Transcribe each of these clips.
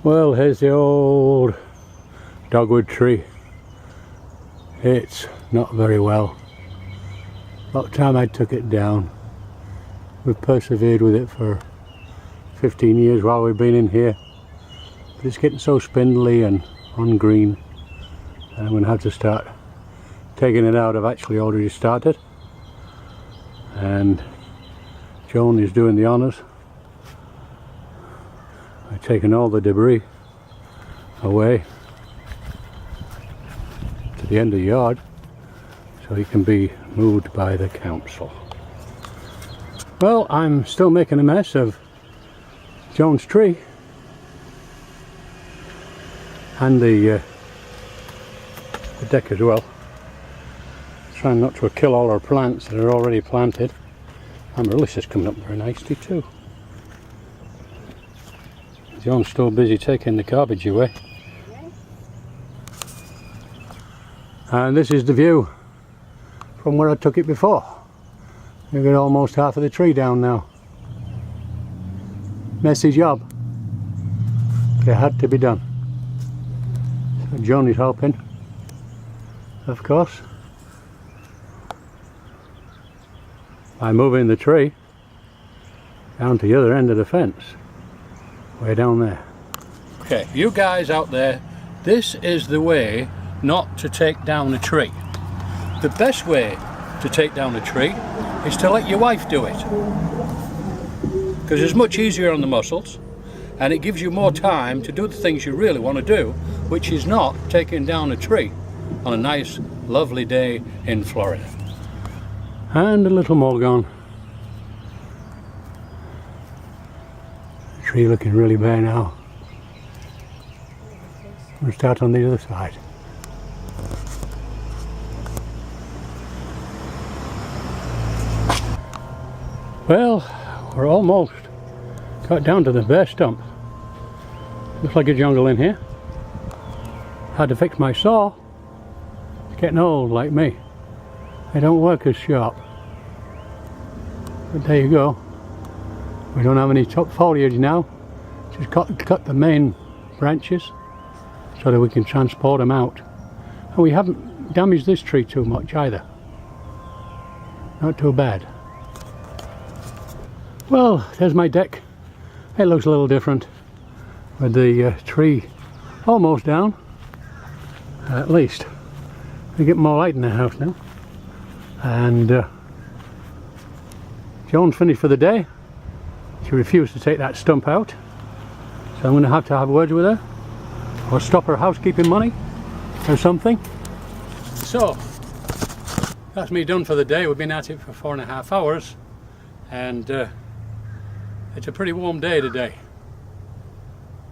Well, here's the old dogwood tree. It's not very well. About time I took it down. We've persevered with it for 15 years while we've been in here. But it's getting so spindly and on green. And I'm going to have to start taking it out. I've actually already started. And Joan is doing the honours. I've taken all the debris away to the end of the yard so it can be moved by the council. Well, I'm still making a mess of Joan's tree and the deck as well. Trying not to kill all our plants that are already planted. Amaryllis coming up very nicely too. John's still busy taking the garbage away. And this is the view from where I took it before. We've got almost half of the tree down now. Messy job, but it had to be done. So John is helping, of course, by moving the tree down to the other end of the fence. Way down there. Okay, you guys out there, this is the way not to take down a tree. The best way to take down a tree is to let your wife do it. Because it's much easier on the muscles and it gives you more time to do the things you really want to do, which is not taking down a tree on a nice, lovely day in Florida. And a little more gone. Tree looking really bare now. We'll start on the other side. Well, we're almost got down to the bare stump. Looks like a jungle in here. Had to fix my saw. It's getting old like me. They don't work as sharp. But there you go. We don't have any top foliage now. Just cut the main branches so that we can transport them out. And we haven't damaged this tree too much either. Not too bad. Well, there's my deck. It looks a little different with the tree almost down. At least. We get more light in the house now. And Joan's finished for the day. She refused to take that stump out, so I'm going to have words with her or stop her housekeeping money or something. So that's me done for the day. We've been at it for 4.5 hours and it's a pretty warm day today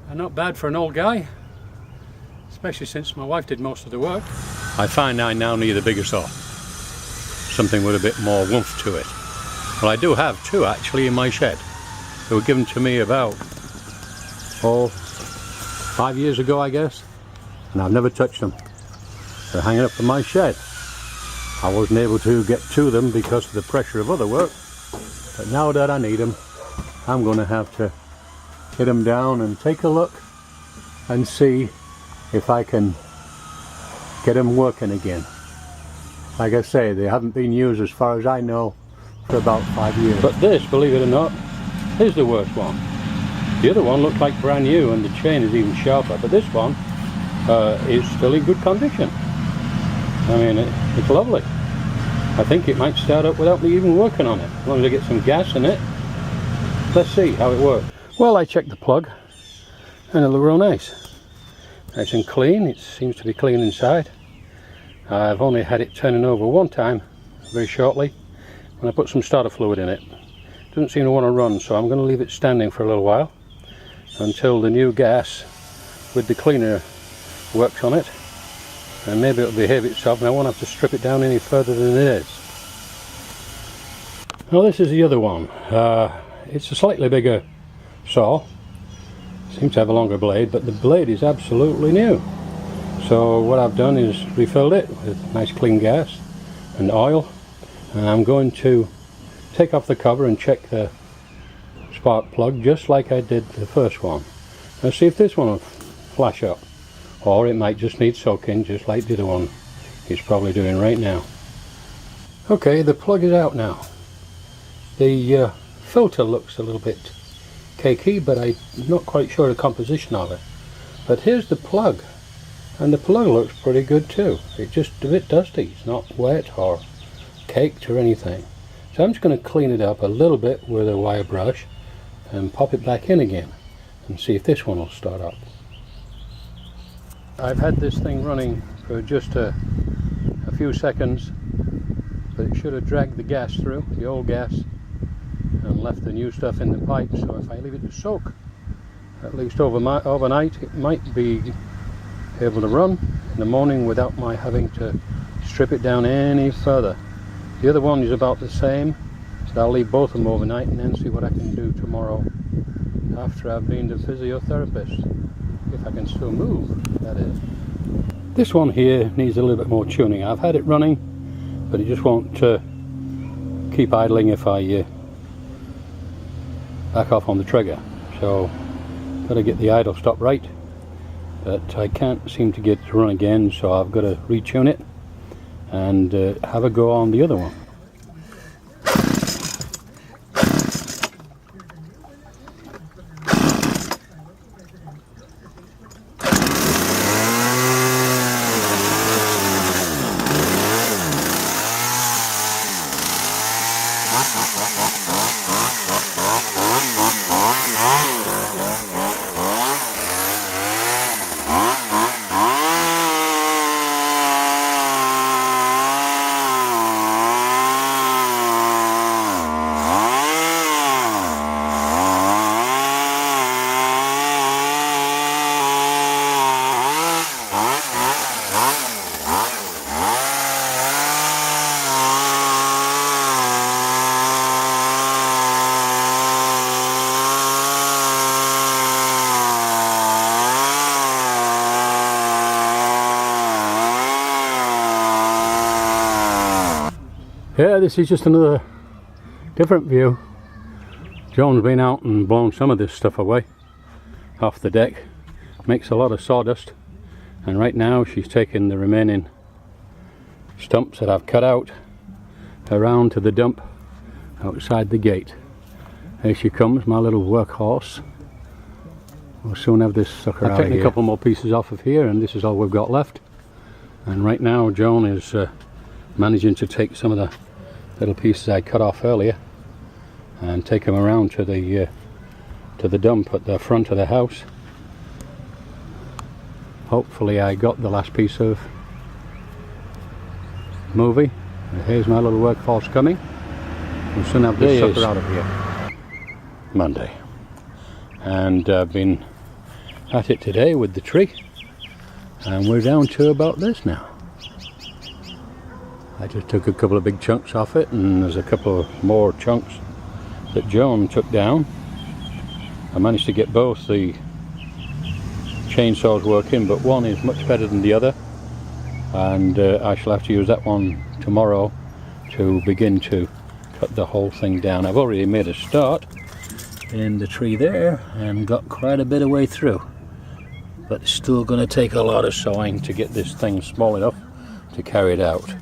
and not bad for an old guy, especially since my wife did most of the work. I find I now need a bigger saw, something with a bit more oomph to it. Well, I do have two actually in my shed. They were given to me about 5 years ago, I guess, and I've never touched them. They're hanging up in my shed. I wasn't able to get to them because of the pressure of other work, but now that I need them, I'm going to have to get them down and take a look and see if I can get them working again. Like I say, they haven't been used as far as I know for about 5 years. But this, believe it or not, is the worst one. The other one looks like brand new and the chain is even sharper, but this one is still in good condition. I mean, it's lovely. I think it might start up without me even working on it, as long as I get some gas in it. Let's see how it works. Well, I checked the plug and it looked real nice. Nice and clean. It seems to be clean inside. I've only had it turning over one time, very shortly, when I put some starter fluid in it. Doesn't seem to want to run, so I'm going to leave it standing for a little while until the new gas with the cleaner works on it, and maybe it'll behave itself and I won't have to strip it down any further than it is. Now this is the other one. It's a slightly bigger saw. Seems to have a longer blade, but the blade is absolutely new. So what I've done is refilled it with nice clean gas and oil, and I'm going to take off the cover and check the spark plug just like I did the first one. Let's see if this one will flash up, or it might just need soaking just like the other one is probably doing right now. Okay, the plug is out now. The filter looks a little bit cakey, but I'm not quite sure the composition of it. But here's the plug, and the plug looks pretty good too. It's just a bit dusty. It's not wet or caked or anything. So I'm just going to clean it up a little bit with a wire brush and pop it back in again and see if this one will start up. I've had this thing running for just a few seconds, but it should have dragged the gas through, the old gas, and left the new stuff in the pipe. So if I leave it to soak at least overnight, it might be able to run in the morning without my having to strip it down any further. The other one is about the same, so I'll leave both of them overnight and then see what I can do tomorrow after I've been to physiotherapist, if I can still move, that is. This one here needs a little bit more tuning. I've had it running, but it just won't keep idling if I back off on the trigger. So got to get the idle stop right, but I can't seem to get it to run again, so I've got to retune it and have a go on the other one. Yeah, this is just another different view. Joan's been out and blown some of this stuff away off the deck. Makes a lot of sawdust, and right now she's taking the remaining stumps that I've cut out around to the dump outside the gate. Here she comes, my little workhorse. We'll soon have this sucker out of here. I've taken a couple more pieces off of here, and this is all we've got left. And right now Joan is managing to take some of the little pieces I cut off earlier and take them around to the dump at the front of the house. Hopefully I got the last piece of movie. Here's my little workforce coming. We'll soon have this sucker out of here. Monday, and I've been at it today with the tree, and we're down to about this now. I just took a couple of big chunks off it, and there's a couple of more chunks that Joan took down. I managed to get both the chainsaws working, but one is much better than the other, and I shall have to use that one tomorrow to begin to cut the whole thing down. I've already made a start in the tree there and got quite a bit of way through, but it's still going to take a lot of sawing to get this thing small enough to carry it out.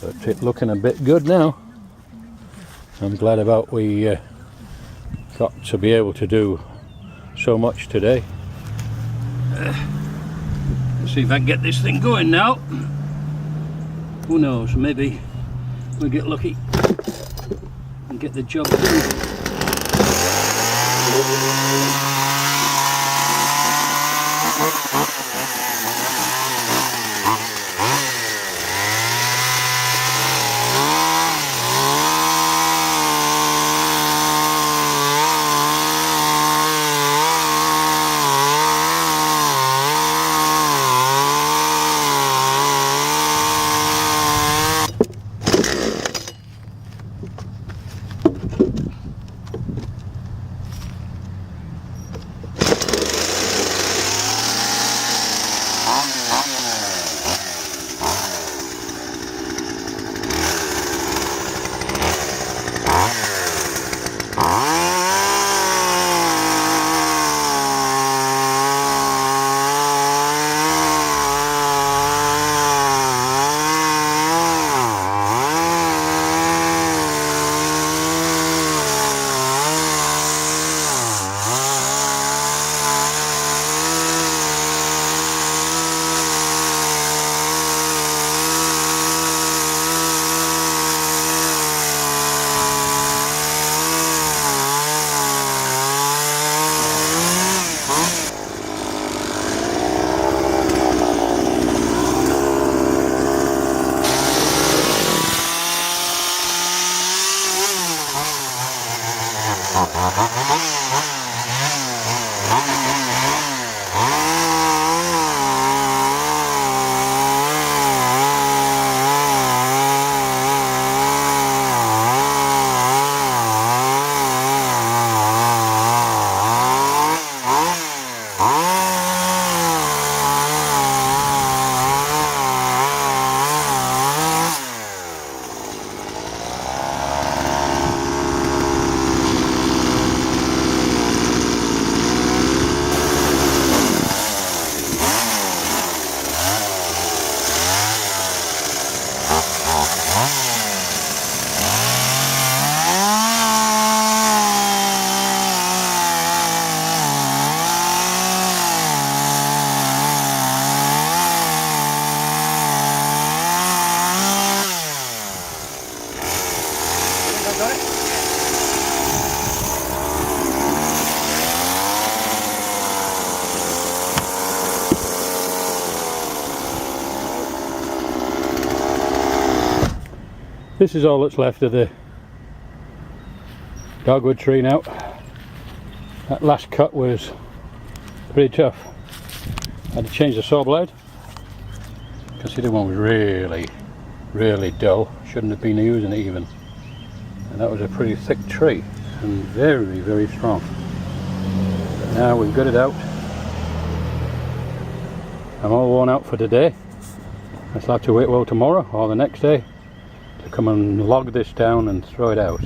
But it's looking a bit good now. I'm glad about we got to be able to do so much today. Let's see if I can get this thing going now. Who knows, maybe we'll get lucky and get the job done. This is all that's left of the dogwood tree now. That last cut was pretty tough. I had to change the saw blade because the other one was really dull. Shouldn't have been using it even. And that was a pretty thick tree and very strong. But now we've got it out. I'm all worn out for today. I'll have to wait till tomorrow or the next day to come and log this down and throw it out.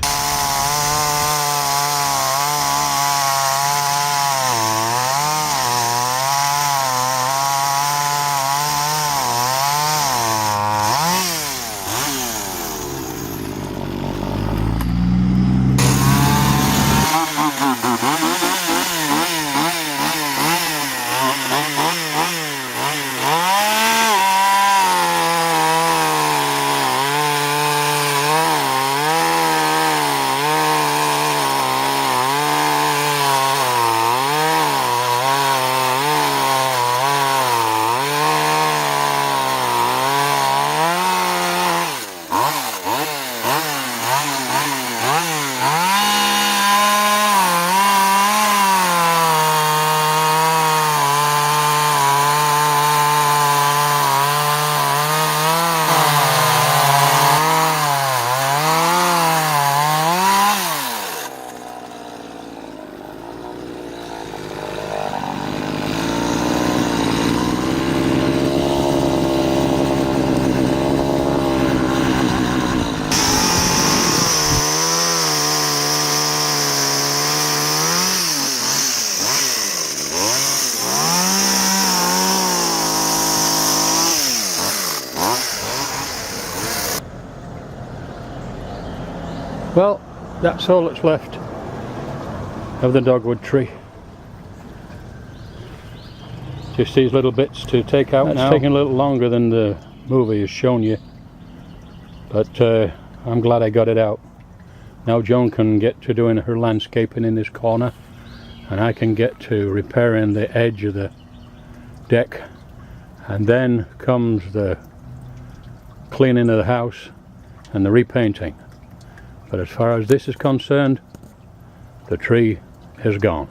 Well, that's all that's left of the dogwood tree. Just these little bits to take out now. It's taking a little longer than the movie has shown you, but I'm glad I got it out. Now Joan can get to doing her landscaping in this corner, and I can get to repairing the edge of the deck, and then comes the cleaning of the house and the repainting. But as far as this is concerned, the tree is gone.